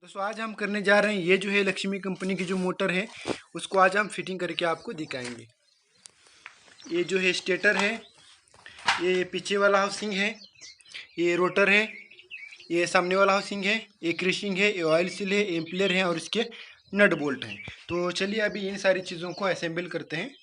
दोस्तों आज हम करने जा रहे हैं, ये जो है लक्ष्मी कंपनी की जो मोटर है उसको आज हम फिटिंग करके आपको दिखाएंगे। ये जो है स्टेटर है, ये पीछे वाला हाउसिंग है, ये रोटर है, ये सामने वाला हाउसिंग है, ये क्रिशिंग है, ये ऑयल सील है, एम्पलीयर है और इसके नट बोल्ट हैं। तो चलिए अभी इन सारी चीज़ों को असेंबल करते हैं।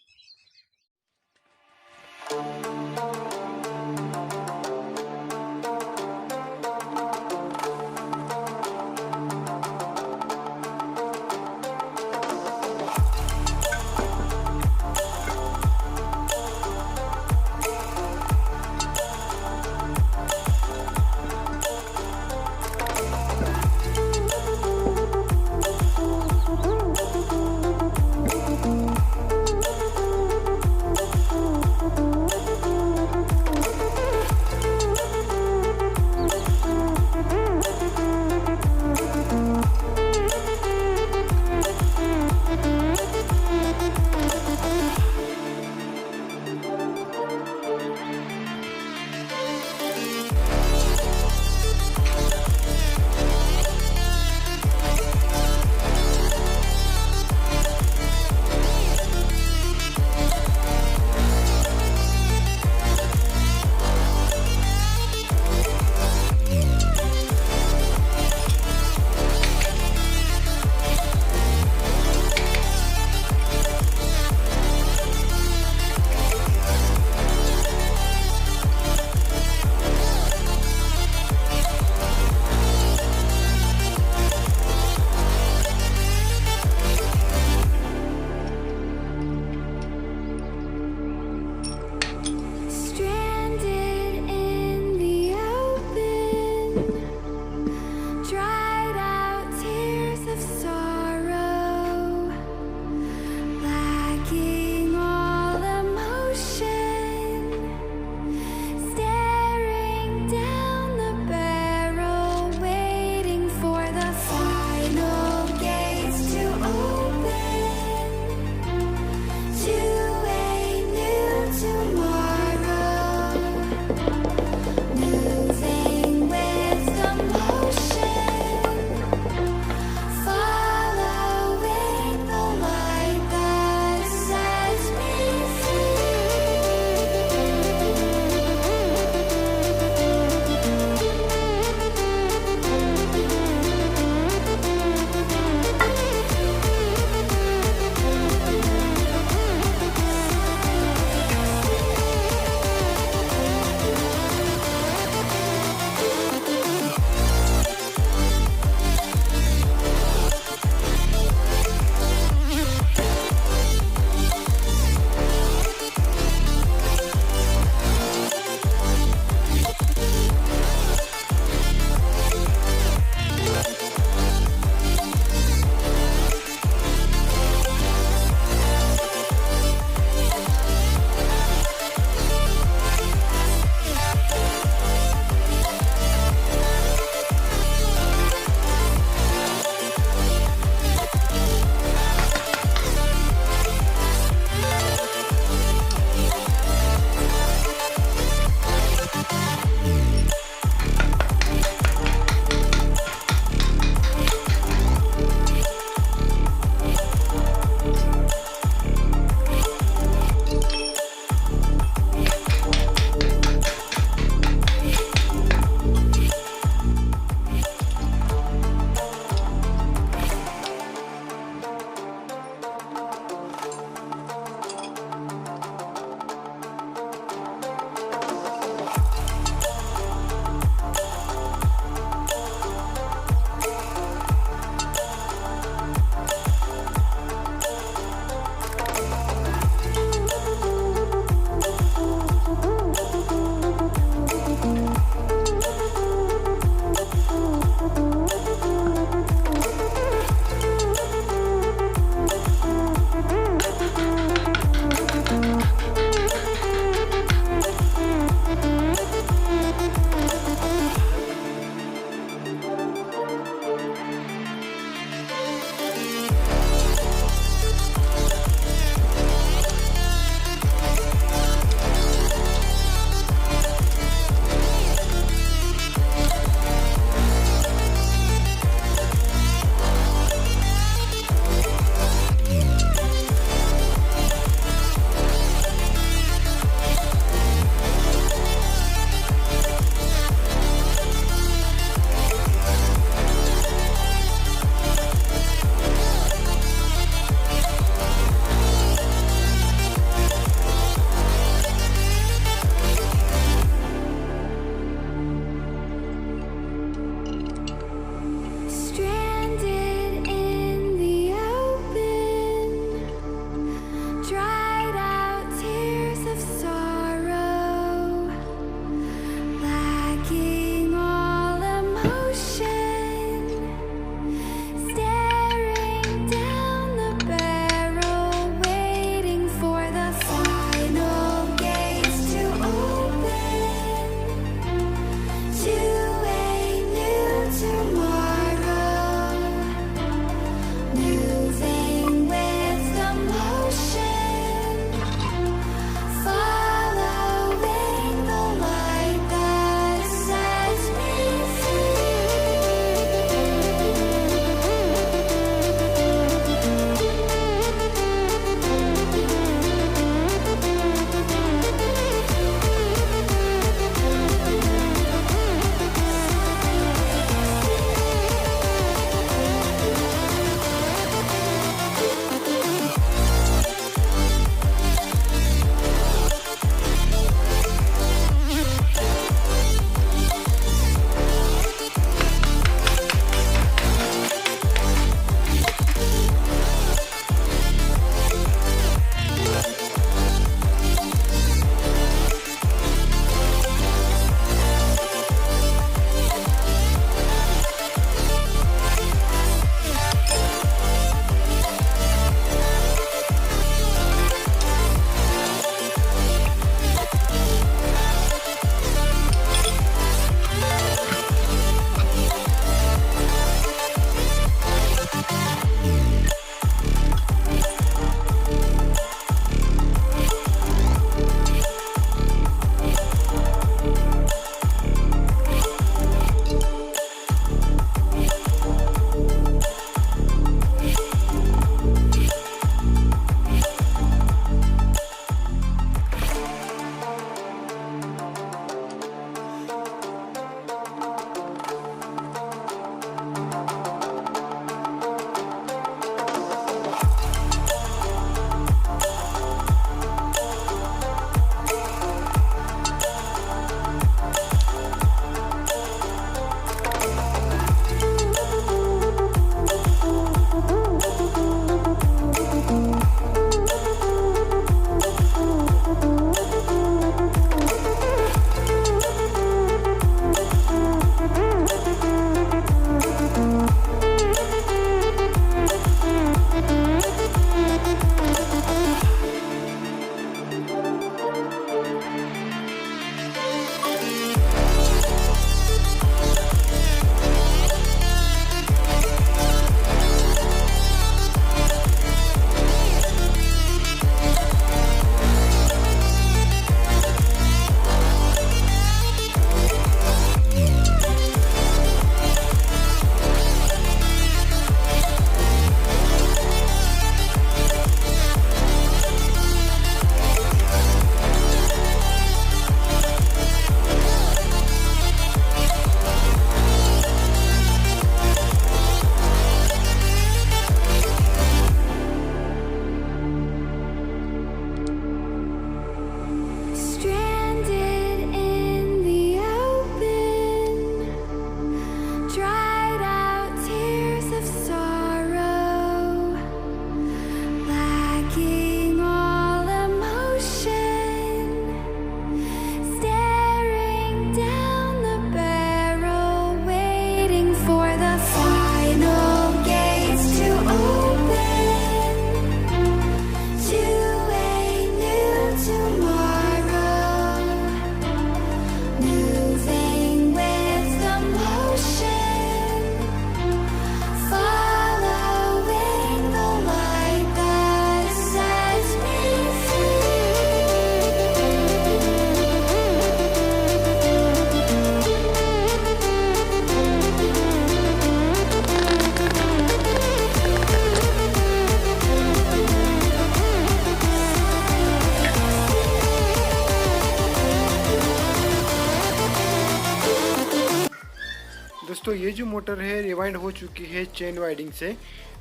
दोस्तों ये जो मोटर है रिवाइंड हो चुकी है चेन वाइडिंग से।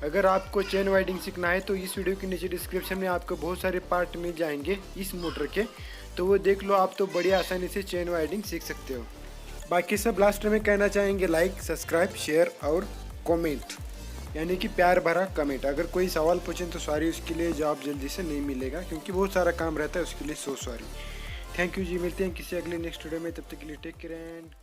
अगर आपको चेन वाइडिंग सीखना है तो इस वीडियो के नीचे डिस्क्रिप्शन में आपको बहुत सारे पार्ट मिल जाएंगे इस मोटर के, तो वो देख लो, आप तो बड़ी आसानी से चेन वाइडिंग सीख सकते हो। बाकी सब लास्ट में कहना चाहेंगे लाइक, सब्सक्राइब, शेयर और कमेंट, यानी कि प्यार भरा कमेंट। अगर कोई सवाल पूछें तो सॉरी, उसके लिए जवाब जल्दी से नहीं मिलेगा क्योंकि बहुत सारा काम रहता है, उसके लिए सो सॉरी। थैंक यू जी, मिलते हैं किसी अगले नेक्स्ट वीडियो में, तब तक के लिए टेक केयर एंड